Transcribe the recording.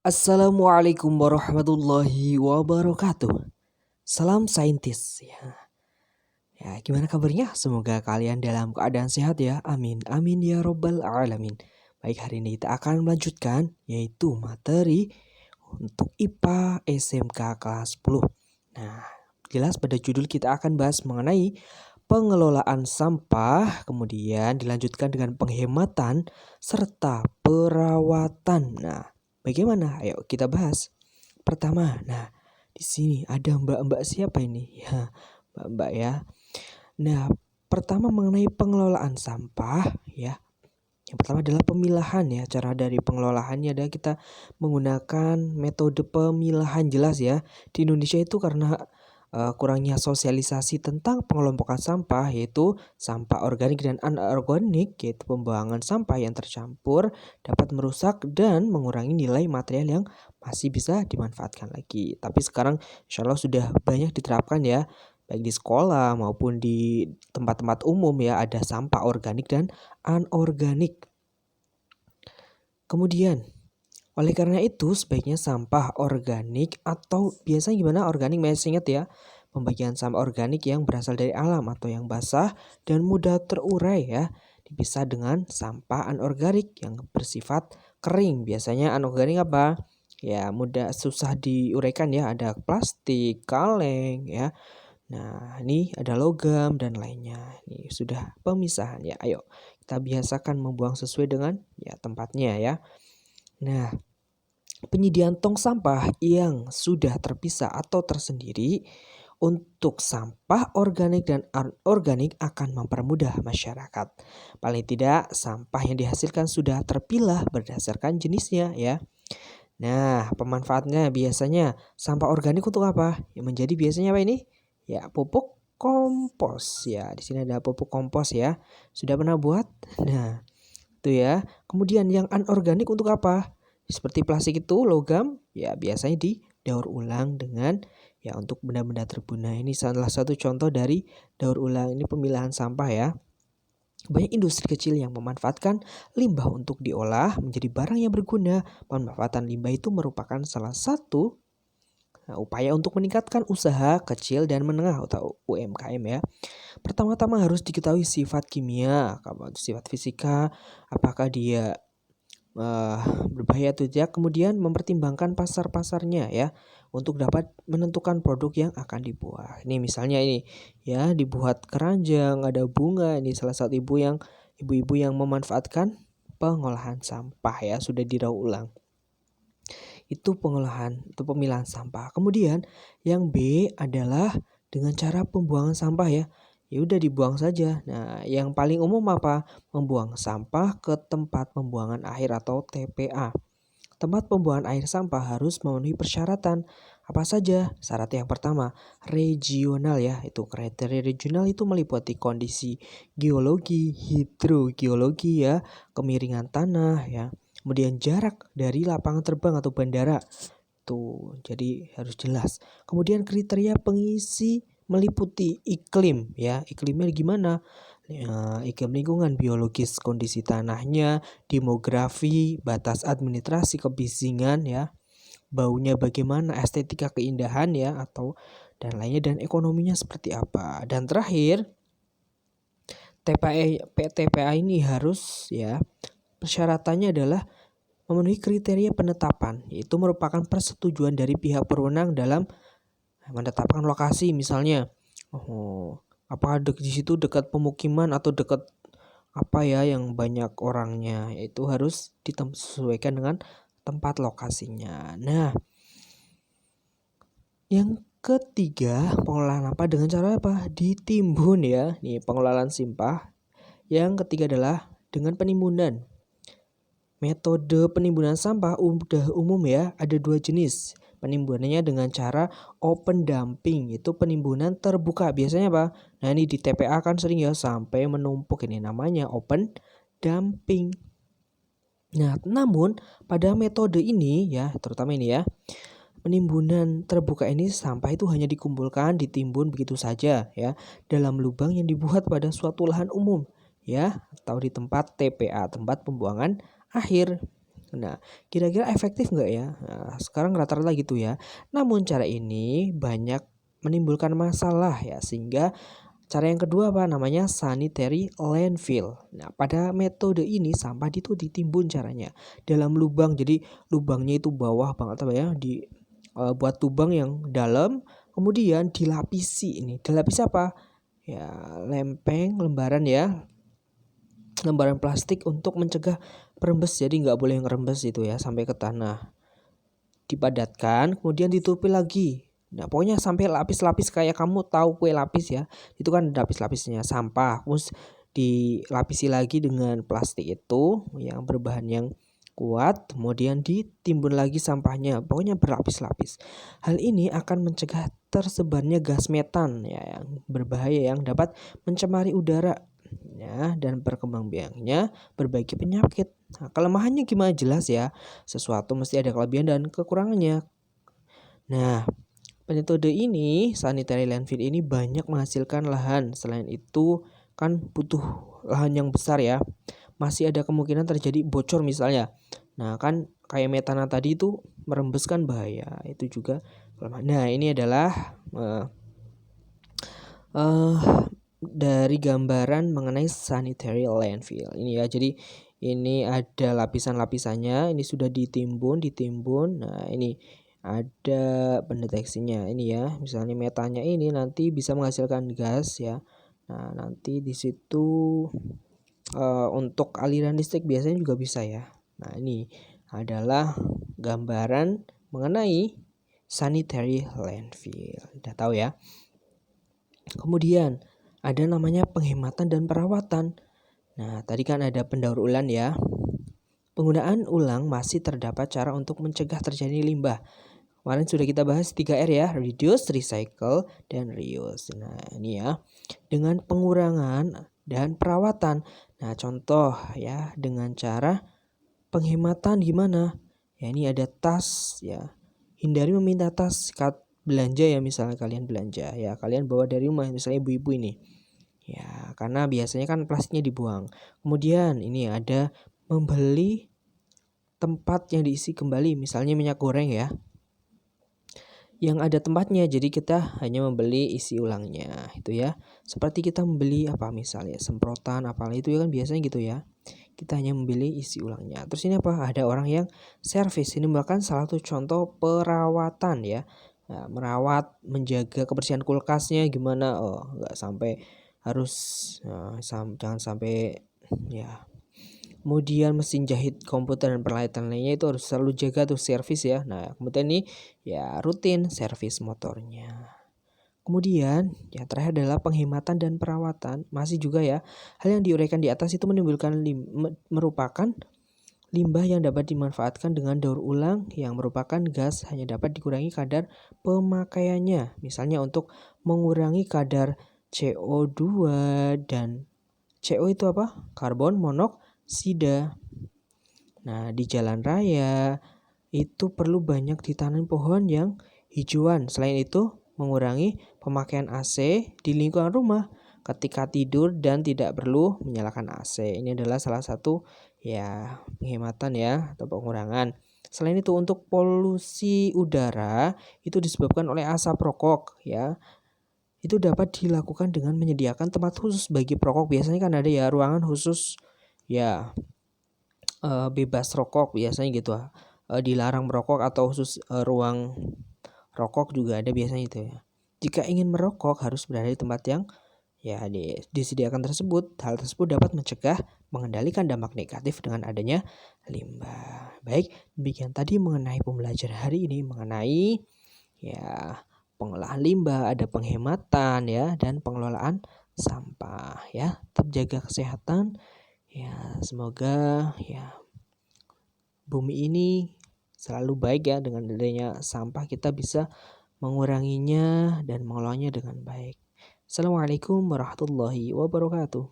Assalamualaikum warahmatullahi wabarakatuh. Salam saintis ya. Ya, gimana kabarnya? Semoga kalian dalam keadaan sehat ya. Amin. Amin ya robbal alamin. Baik, hari ini kita akan melanjutkan yaitu materi untuk IPA SMK kelas 10. Nah, jelas pada judul kita akan bahas mengenai pengelolaan sampah, kemudian dilanjutkan dengan penghematan serta perawatan. Nah, bagaimana? Ayo kita bahas. Pertama, nah di sini ada mbak-mbak siapa ini? Ya, mbak-mbak ya. Nah, pertama mengenai pengelolaan sampah ya. Yang pertama adalah pemilahan ya. Cara dari pengelolaannya adalah kita menggunakan metode pemilahan jelas ya. Di Indonesia itu karena kurangnya sosialisasi tentang pengelompokan sampah yaitu sampah organik dan anorganik, yaitu pembuangan sampah yang tercampur dapat merusak dan mengurangi nilai material yang masih bisa dimanfaatkan lagi. Tapi sekarang insya Allah sudah banyak diterapkan ya, baik di sekolah maupun di tempat-tempat umum ya, ada sampah organik dan anorganik. Kemudian oleh karena itu sebaiknya sampah organik atau biasanya gimana organik, masih ingat ya, pembagian sampah organik yang berasal dari alam atau yang basah dan mudah terurai ya, dipisah dengan sampah anorganik yang bersifat kering. Biasanya anorganik apa? Ya mudah susah diuraikan ya, ada plastik, kaleng ya. Nah, ini ada logam dan lainnya. Ini sudah pemisahan ya. Ayo kita biasakan membuang sesuai dengan ya tempatnya ya. Nah, penyediaan tong sampah yang sudah terpisah atau tersendiri untuk sampah organik dan anorganik akan mempermudah masyarakat. Paling tidak sampah yang dihasilkan sudah terpilah berdasarkan jenisnya ya. Nah, pemanfaatnya biasanya sampah organik untuk apa? Yang menjadi biasanya apa ini? Ya, pupuk kompos ya. Di sini ada pupuk kompos ya. Sudah pernah buat? Nah, itu ya. Kemudian yang anorganik untuk apa? Seperti plastik itu, logam, ya biasanya didaur ulang dengan ya untuk benda-benda terguna. Ini salah satu contoh dari daur ulang, ini pemilahan sampah ya. Banyak industri kecil yang memanfaatkan limbah untuk diolah menjadi barang yang berguna. Pemanfaatan limbah itu merupakan salah satu upaya untuk meningkatkan usaha kecil dan menengah atau UMKM ya. Pertama-tama harus diketahui sifat kimia, sifat fisika, apakah dia berbahaya atau tidak, kemudian mempertimbangkan pasar-pasarnya ya untuk dapat menentukan produk yang akan dibuat. Ini misalnya ini ya, dibuat keranjang, ada bunga, ini salah satu ibu-ibu yang memanfaatkan pengolahan sampah ya, sudah didaur ulang. Itu pengolahan, itu pemilahan sampah. Kemudian yang B adalah dengan cara pembuangan sampah ya. Ya udah dibuang saja. Nah, yang paling umum apa? Membuang sampah ke tempat pembuangan akhir atau TPA. Tempat pembuangan air sampah harus memenuhi persyaratan. Apa saja? Syarat yang pertama, regional ya. Itu kriteria regional itu meliputi kondisi geologi, hidrogeologi ya, kemiringan tanah ya. Kemudian jarak dari lapangan terbang atau bandara. Tuh, jadi harus jelas. Kemudian kriteria pengisi meliputi iklim ya. Iklimnya gimana? Ya, iklim lingkungan, biologis, kondisi tanahnya, demografi, batas administrasi, kebisingan ya, baunya bagaimana, estetika keindahan ya, atau dan lainnya, dan ekonominya seperti apa. Dan terakhir, TPA ini harus ya, persyaratannya adalah memenuhi kriteria penetapan, yaitu merupakan persetujuan dari pihak berwenang dalam menetapkan lokasi. Misalnya, apa di situ dekat pemukiman atau dekat apa ya yang banyak orangnya, itu harus disesuaikan dengan tempat lokasinya. Nah, yang ketiga, pengolahan apa dengan cara apa? Ditimbun ya. Nih, pengelolaan sampah. Yang ketiga adalah dengan penimbunan. Metode penimbunan sampah udah umum ya, ada dua jenis. Penimbunannya dengan cara open dumping, itu penimbunan terbuka. Biasanya apa? Nah, ini di TPA kan sering ya sampai menumpuk, ini namanya open dumping. Nah, namun pada metode ini ya, terutama ini ya, penimbunan terbuka ini sampah itu hanya dikumpulkan, ditimbun begitu saja ya, dalam lubang yang dibuat pada suatu lahan umum ya, atau di tempat TPA, tempat pembuangan akhir. Nah, kira-kira efektif nggak ya? Nah, sekarang rata-rata gitu ya. Namun cara ini banyak menimbulkan masalah ya, sehingga cara yang kedua apa namanya sanitary landfill. Nah, pada metode ini sampah itu ditimbun caranya dalam lubang. Jadi lubangnya itu bawah banget apa ya, buat lubang yang dalam, kemudian dilapisi ini. Dilapisi apa? Ya, lembaran ya, lembaran plastik untuk mencegah perembes. Jadi nggak boleh ngerembes itu ya sampai ke tanah. Dipadatkan, kemudian ditutupi lagi. Nah, pokoknya sampai lapis-lapis kayak kamu tahu kue lapis ya. Itu kan lapis-lapisnya sampah. Terus dilapisi lagi dengan plastik itu yang berbahan yang kuat, kemudian ditimbun lagi sampahnya. Pokoknya berlapis-lapis. Hal ini akan mencegah tersebarnya gas metan ya yang berbahaya yang dapat mencemari udara ya dan berkembangbiaknya berbagai penyakit. Nah, kelemahannya gimana jelas ya. Sesuatu mesti ada kelebihan dan kekurangannya. Nah, metode ini, sanitary landfill ini banyak menghasilkan lahan. Selain itu, kan butuh lahan yang besar ya. Masih ada kemungkinan terjadi bocor misalnya. Nah, kan kayak metana tadi itu merembeskan bahaya. Itu juga kelemahan. Nah, ini adalah dari gambaran mengenai sanitary landfill ini ya. Jadi ini ada lapisan-lapisannya, ini sudah ditimbun. Nah, ini ada pendeteksinya ini ya. Misalnya metanya ini nanti bisa menghasilkan gas ya. Nah, nanti di situ untuk aliran listrik biasanya juga bisa ya. Nah, ini adalah gambaran mengenai sanitary landfill. Udah tahu ya. Kemudian ada namanya penghematan dan perawatan. Nah, tadi kan ada pendaur ulang ya. Penggunaan ulang masih terdapat cara untuk mencegah terjadi limbah. Kemarin sudah kita bahas 3R ya, reduce, recycle, dan reuse. Nah, ini ya. Dengan pengurangan dan perawatan. Nah, contoh ya, dengan cara penghematan gimana? Ya, ini ada tas ya. Hindari meminta tas saat belanja ya, misalnya kalian belanja ya, kalian bawa dari rumah, misalnya ibu-ibu ini. Ya, karena biasanya kan plastiknya dibuang. Kemudian ini ada membeli tempat yang diisi kembali, misalnya minyak goreng ya, yang ada tempatnya. Jadi kita hanya membeli isi ulangnya itu ya. Seperti kita membeli apa misalnya semprotan apalah itu ya kan biasanya gitu ya. Kita hanya membeli isi ulangnya. Terus ini apa? Ada orang yang servis. Ini merupakan salah satu contoh perawatan ya. Nah, merawat, menjaga kebersihan kulkasnya gimana? Oh, nggak sampai harus jangan sampai ya. Kemudian mesin jahit komputer dan peralatan lainnya itu harus selalu jaga tuh servis ya. Nah, kemudian ini ya rutin servis motornya. Kemudian yang terakhir adalah penghematan dan perawatan. Masih juga ya, hal yang diuraikan di atas itu menimbulkan merupakan limbah yang dapat dimanfaatkan dengan daur ulang yang merupakan gas hanya dapat dikurangi kadar pemakaiannya. Misalnya untuk mengurangi kadar CO2 dan CO itu apa? Karbon monoksida. Nah, di jalan raya itu perlu banyak ditanam pohon yang hijauan. Selain itu, mengurangi pemakaian AC di lingkungan rumah ketika tidur dan tidak perlu menyalakan AC. Ini adalah salah satu ya penghematan ya atau pengurangan. Selain itu untuk polusi udara itu disebabkan oleh asap rokok ya. Itu dapat dilakukan dengan menyediakan tempat khusus bagi perokok. Biasanya kan ada ya ruangan khusus ya bebas rokok biasanya gitu. Dilarang merokok atau khusus ruang rokok juga ada biasanya itu ya. Jika ingin merokok harus berada di tempat yang ya disediakan tersebut. Hal tersebut dapat mencegah mengendalikan dampak negatif dengan adanya limbah. Baik, demikian tadi mengenai pembelajaran hari ini mengenai ya pengolahan limbah, ada penghematan ya dan pengelolaan sampah ya. Tetap jaga kesehatan ya. Semoga ya bumi ini selalu baik ya, dengan adanya sampah kita bisa menguranginya dan mengelolanya dengan baik. Assalamualaikum warahmatullahi wabarakatuh.